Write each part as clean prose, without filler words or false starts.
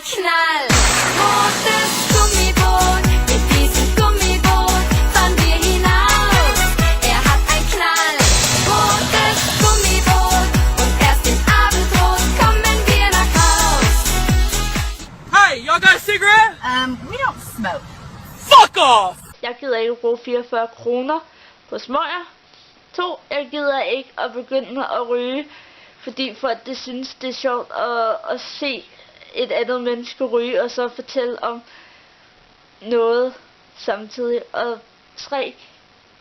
ein Knall. Rotes Gummiboot, mit diesem Gummiboot fahren wir hinaus. Er hat ein Knall. Rotes Gummiboot und erst im Abendrot kommen wir nach Haus. Hey, y'all got a cigarette? We don't smoke. Fuck off! Jeg gider ikke bruge 44 kroner på smøger. 2. Jeg gider ikke at begynde at ryge, fordi folk det synes det er sjovt at se et andet menneske ryge og så fortælle om noget samtidig. Og 3.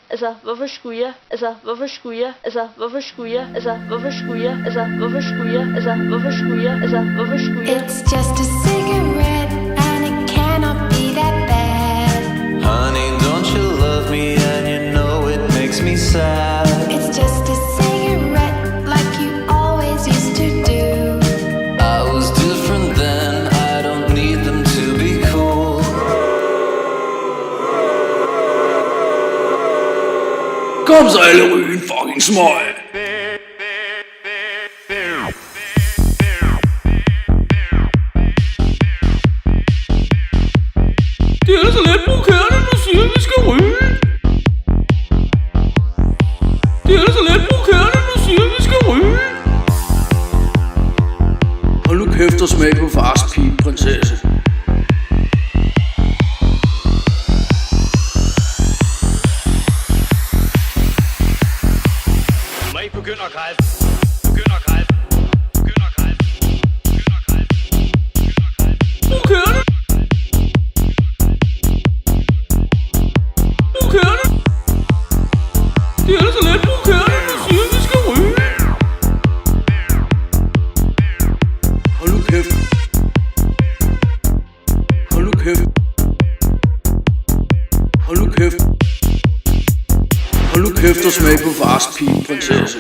Altså, hvorfor skulle jeg? Altså, hvorfor skulle jeg? Altså, hvorfor skulle jeg? Altså, hvorfor skulle jeg? Altså, hvorfor skulle jeg? Altså, hvorfor skulle jeg? Altså, hvorfor skulle jeg? It's just a cigarette and it cannot be that bad. Honey, don't you love me and you know it makes me sad. It's just a cigarette like you always used to do. I was different then, I don't need them to be cool. Kom så alle ryge en fucking smøg. Det er altså lidt provokerende, du siger, vi skal ryge. Det er altså lidt provokerende, du siger, vi skal ryge. Hold nu kæft og smag på fars pige, prinsesse. Du må ikke begynde at græde. Begynd at græde. Begynd at græde. Begynd at græde. Provokerende. Provokerende. Det er altså lidt provokerende, du siger, vi skal ryge. Hold nu kæft. Hold nu kæft. Hold nu kæft. Hold nu kæft og smag på fars pige, prinsesse.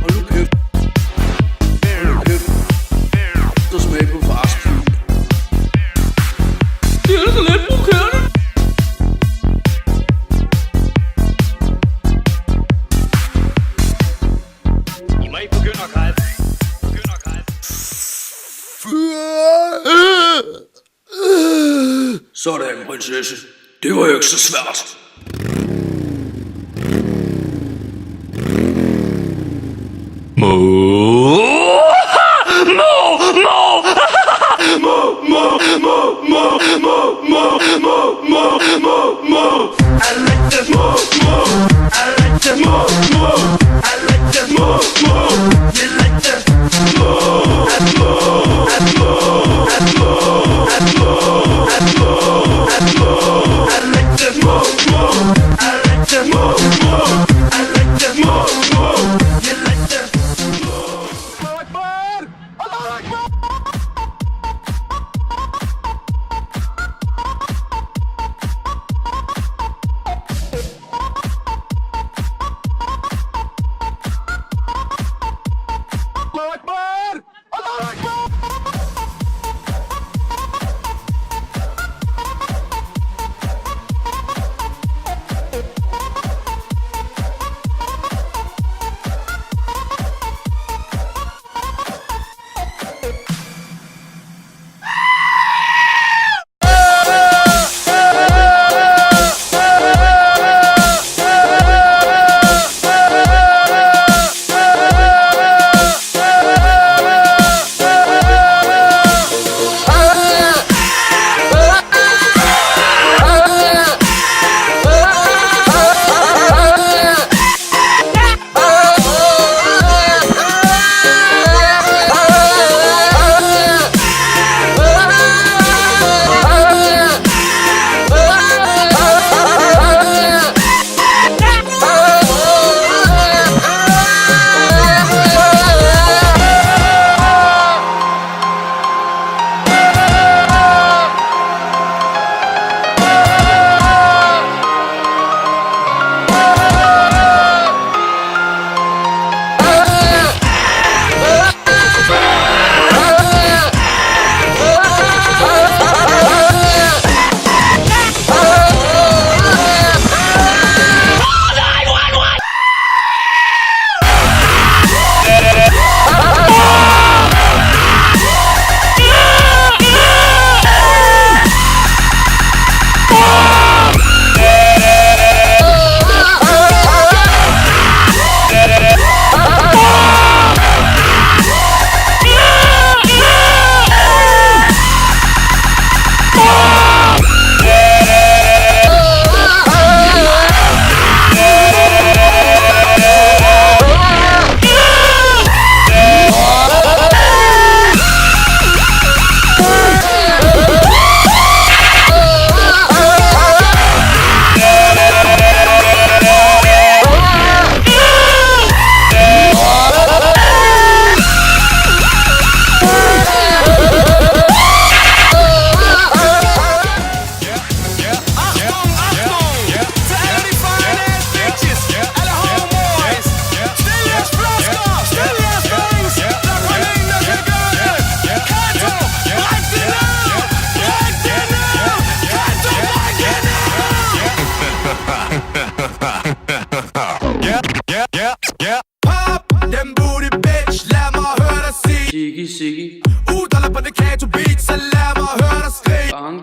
Hold nu kæft. Hold nu kæft. Og smag på fars pige. Det er altså lidt provokerende. I må ikke begynde at græde. Begynd at græde. Sådan, prinsesse. Det var jo ikke så svært. I like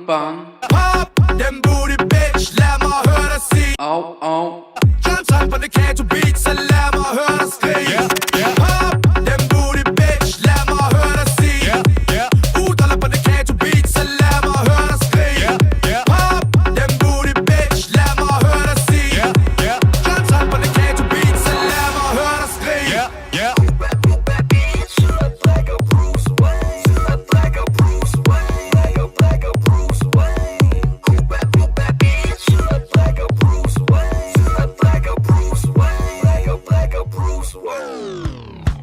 bang. Pop dem booty, bitch, lad mig høre dig sige. Au, au. Jump træk på det Kato beat, så lad mig høre dig skrige. Pop dem booty, bitch, lad mig høre dig sige. Udolder på det Kato beat, så lad mig høre dig skrige. Pop dem booty, bitch, lad mig høre dig sige. Jump træk på det Kato beat, så lad mig høre dig skrige.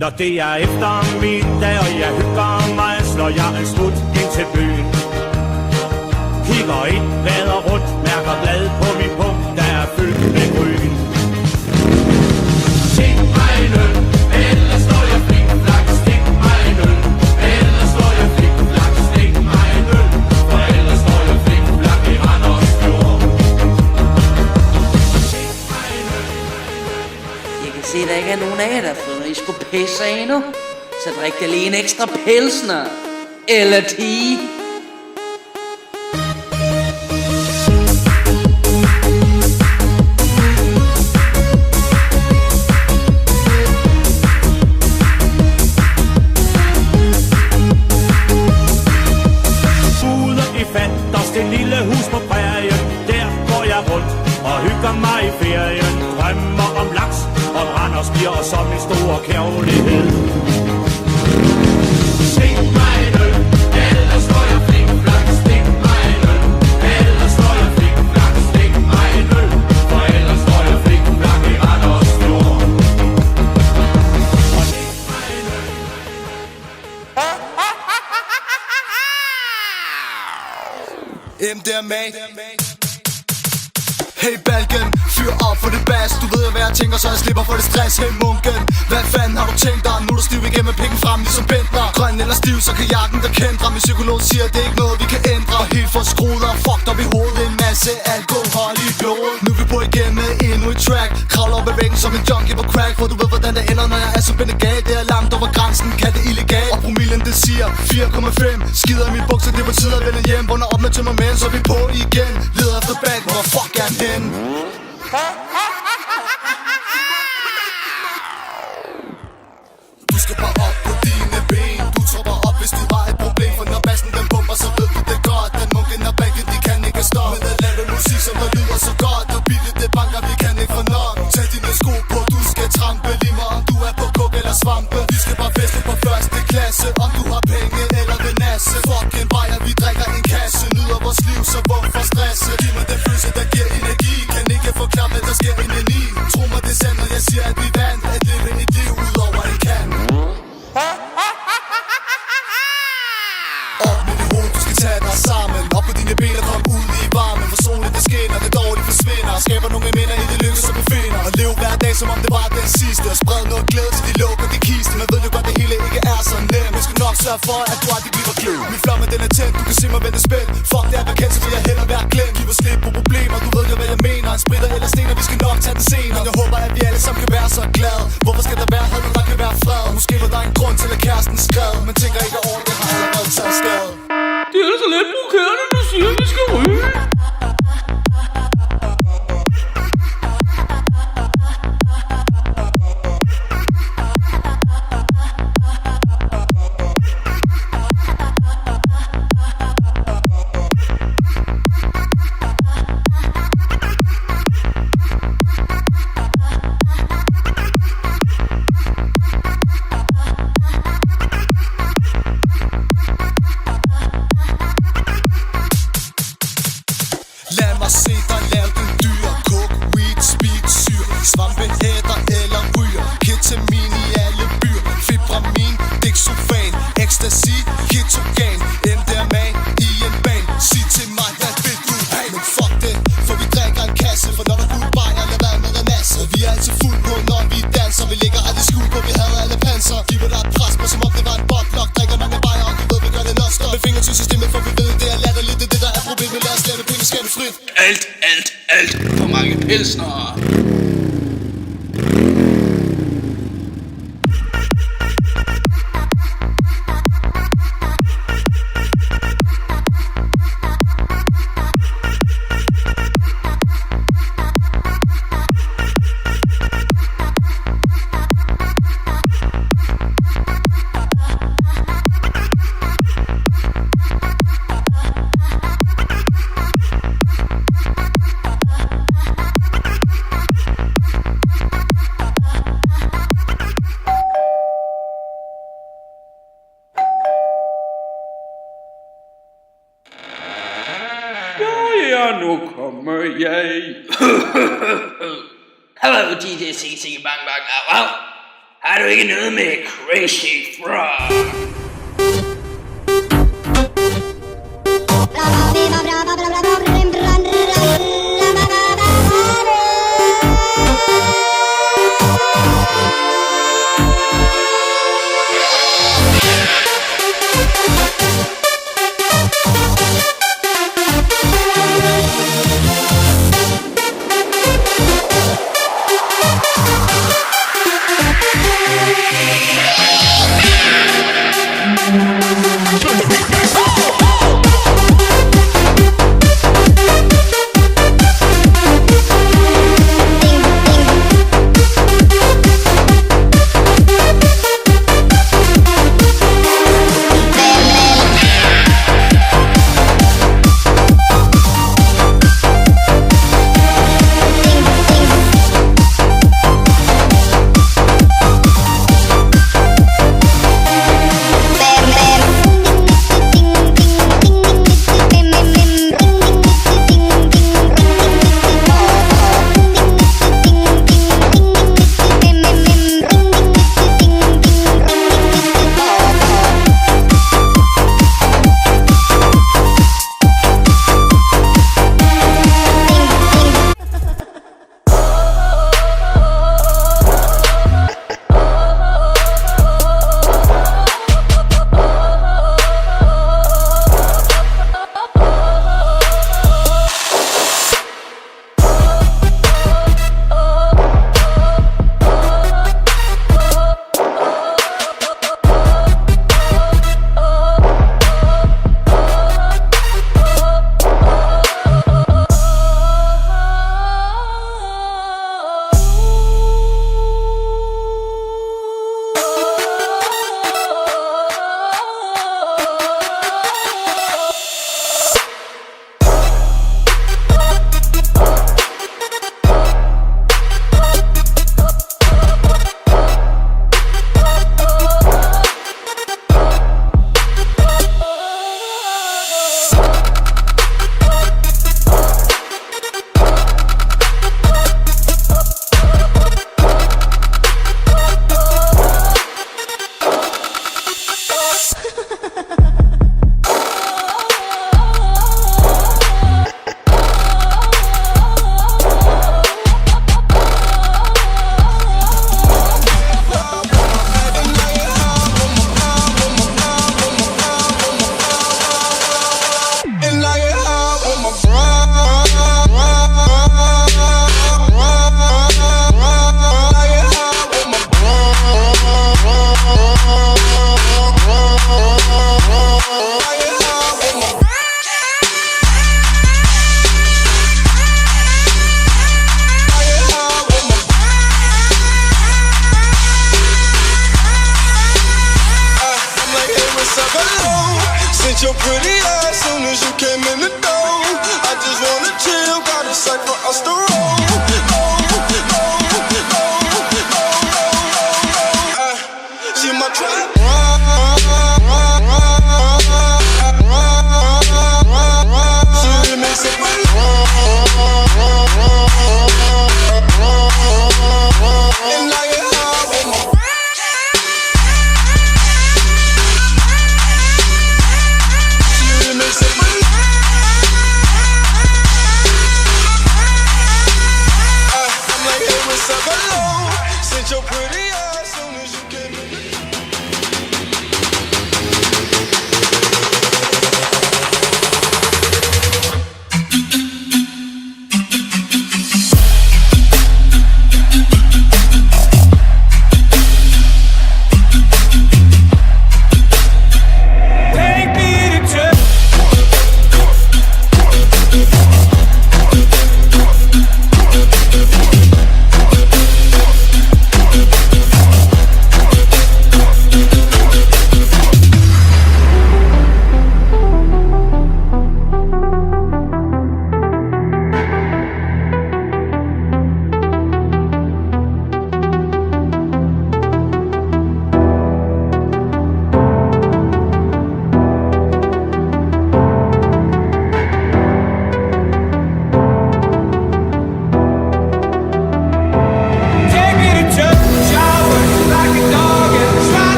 Når det er eftermiddag, og jeg hygger mig, slår jeg en smut ind til byen. Kigger ind, vader rundt, mærker glad på min punkt, der er fyldt med gryn. Stik mig en øl, ellers står jeg flik-flak. Stik mig en øl, ellers står jeg flik-flak. Stik mig en øl, for ellers står jeg flik-flak i Randers Fjord. Jeg kan se, der ikke er nogen af jer, der har fået, når I skulle pisse endnu. Så drik da lige en ekstra pilsner. Eller 10. Ude i Fanders, det lille hus på prærien. Der går jeg rundt og hygger mig i ferien. Drømmer om laks og Randers bliver som en stor kærlighed. Stik mig en øl, ellers står jeg flik-flak. Stik mig en øl, ellers står jeg flik-flak. Stik mig en øl, for ellers står jeg flik-flak i Randers Fjord. MDMA. Hey Balken, fyr op for det bas. Du ved hvad jeg tænker, så jeg slipper for det stress. Hey Munken, hvad fanden har du tænkt dig? Nu er du stiv igen med pikken frem ligesom Bentner. Grøn eller stiv, så kan jakken der kendre. Min psykolog siger, det er ikke noget vi kan ændre. Helt for skruet og fucked op i hovedet. En masse alkohol i blodet. Nu er vi på igen med endnu et track. Kravler op ad væggen som en junkie på crack. For du ved hvordan det ender, når jeg er så benegal. Det er langt over grænsen, kan det illegal. Og promillen det siger 4,5. Skider i mit bukser, det er på tide at vende hjem. Bunder op med tømmermænd, så er vi på igen. Leder efter bag, hvor fuck er den hen? Du skal bare op på dine ben. Du tropper op, hvis du har et problem. For når bassen den pumper, så ved du det godt. Den munken og bækken, de kan ikke stoppe. Med at lave musik, som der lyder så godt. Og billigt det banker, vi kan ikke få nok. Tag dine sko på, du skal trampe. Lige mig om du er på kok eller svampe. Vi skal bare feste på første klasse. Om du har penge eller vil nasse. Fucking bajer, vi drikker en kasse. Nyder vores liv, så hvorfor stresse? Giv mig den følelse, der giver energi. Kan ikke forklare, hvad der sker indeni. Tro mig det er sandt, når jeg siger, at vi vandt. At leve et liv ud over en kan. Op med dit hoved, du skal tage dig sammen. Op på dine ben og kom ud i varmen. For solen det skinner, det dårligt forsvinder. Skaber nogle minder i det lykke, som du finder. Og lev hver dag, som om det var den sidste. Og spred noget glæde til de lukker de kiste. Man ved jo godt, det hele ikke er så nemt. Jeg skal nok sørge for, at du aldrig bliver glemt. Min flamme den er tændt, du kan se mig vente spændt. Fuck det er bekendt, så vil jeg hellere være glemt. Giv os slip på problemer, du ved jo hvad jeg mener. En spritter eller sten, og vi skal nok tage den senere. Jeg håber, at vi alle sammen kan være så glade. Hvorfor skal der være had, når der kan være fred? Måske var der en grund til, at kæresten skrev. Men tænker ikke over, det har allerede taget skade. Det er så lidt provokerende, du siger, vi skal ryge. Lad mig se dig lave den dyr. Cook, weed, speed, syr. Svampehætter eller ryger. Ketamin i alle byer. Fibramin, dexofan. Ecstasy, ketogan. MDMA i en bag. Sig til mig, hvad vil du have? Men fuck det, for vi drikker en kasse. For når der fuld bajer, lad være med en masse. Vi er altid fuld på, når vi danser. Vi ligger aldrig skjult på, vi havde alle panser. Giver dig et pres på, som om det var en botlok. Drikker mange bajer, og du ved, vi gør det non-stop. Med finger til systemet, for vi ved, det er latterligt. Det er det, der er problemet. Lad os lade det penge skabe frit. Alt for mange pilsner. kommer jeg. Hello, DJ CC Bang Bang Au Au. Har du ikke noget med Crazy Frog?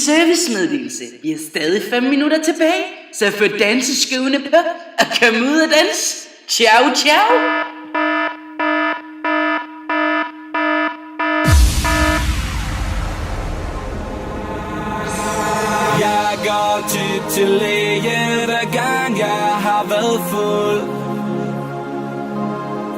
servicemeddelelse. Vi har stadig 5 minutter tilbage, så få danseskivene på og kom ud og dans. Ciao, ciao. Jeg går tit til læge, hver gang jeg har været fuld.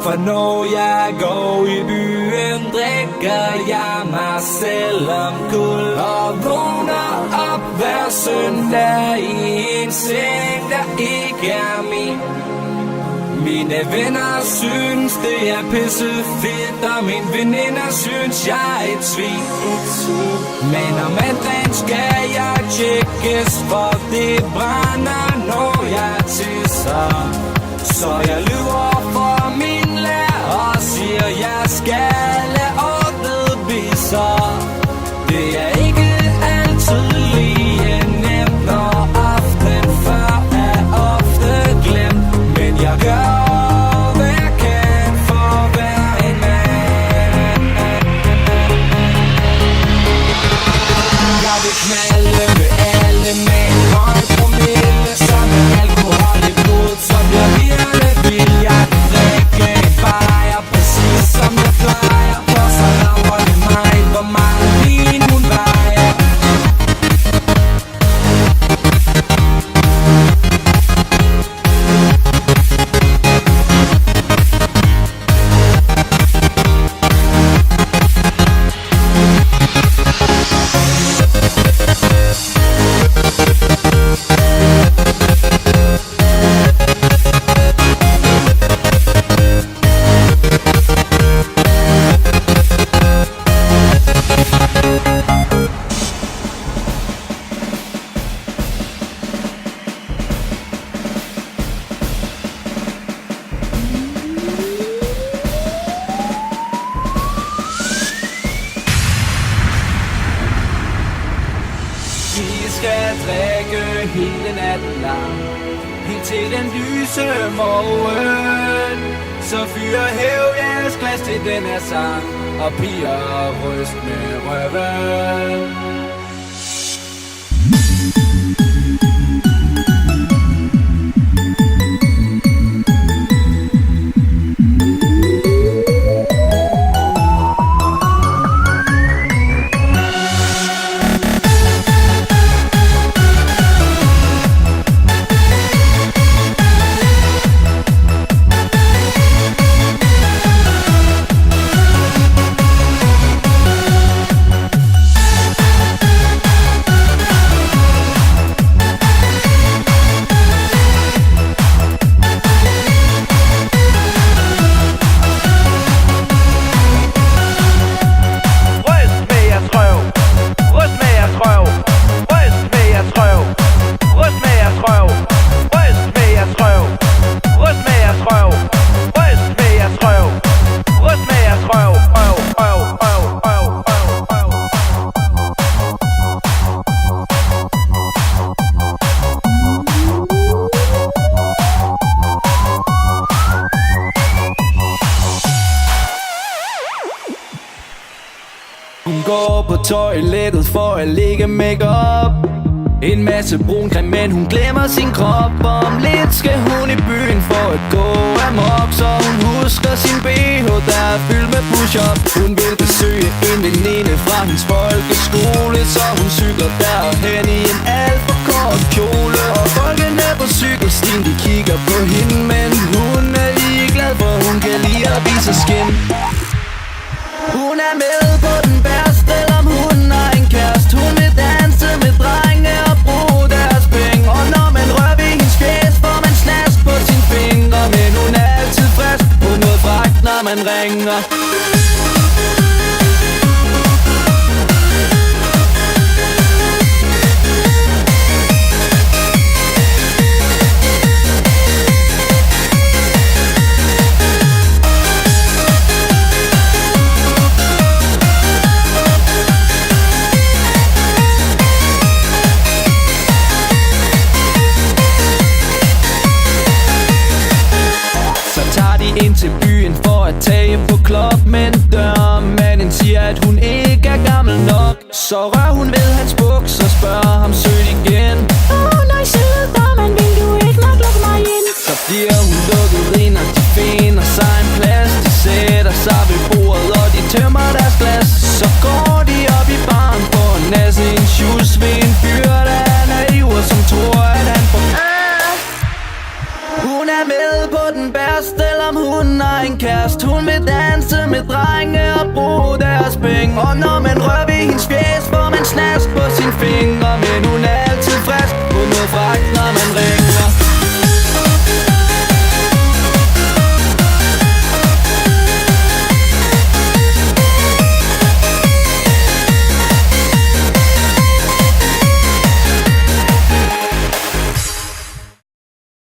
For når jeg går i byen, drikker jeg mig selv omkuld. Og vågner op hver søndag i en seng, der ikke er min. Mine venner synes det er pisse fedt, og mine veninder synes jeg er et svin. Men om mandagen skal jeg tjekkes, for det brænder når jeg tisser. Så jeg lyver for min lærer og siger jeg skal lade ordnet viser. Det er ikke altid lige nemt, når aften før er ofte glemt. Men jeg gør hvad jeg kan for at være en mand. Jeg vil knalde med alle med en høj promille, som en alkohol i blodet, så bliver virkelig vild. Jeg vil drikke en bajer, præcis som jeg plejer, for så laver det mig, hvor mange vin hun vejer. Vi skal drikke hele natten lang, helt til den lyse morgen. Så fyr hæv jeres glas til den her sang, og piger ryst med røven. Hun går på toilettet for at lægge make-up. En masse brun creme, men hun glemmer sin krop. Om lidt skal hun i byen for at gå amok, så hun husker sin BH, der er fyldt med push-up. Hun vil besøge en veninde fra hendes folkeskole, så hun cykler derhen i en alt for kort kjole. Og folkene på cykelstien, de kigger på hende, men hun er ligeglad, for hun kan lide at vise skin. Hun er med på den værste, om hun har en kæreste. Hun vil danse med drenge og bruge deres penge. Og når man rører ved hendes fjes, får man snask på sine fingre. Men hun er altid frisk på noget fragt, når man ringer. Ind til byen for at tage på klub. hun vil danse med drenge og bruge deres penge. Og når man rører ved hendes fjes, får man snask på sine fingre. Men hun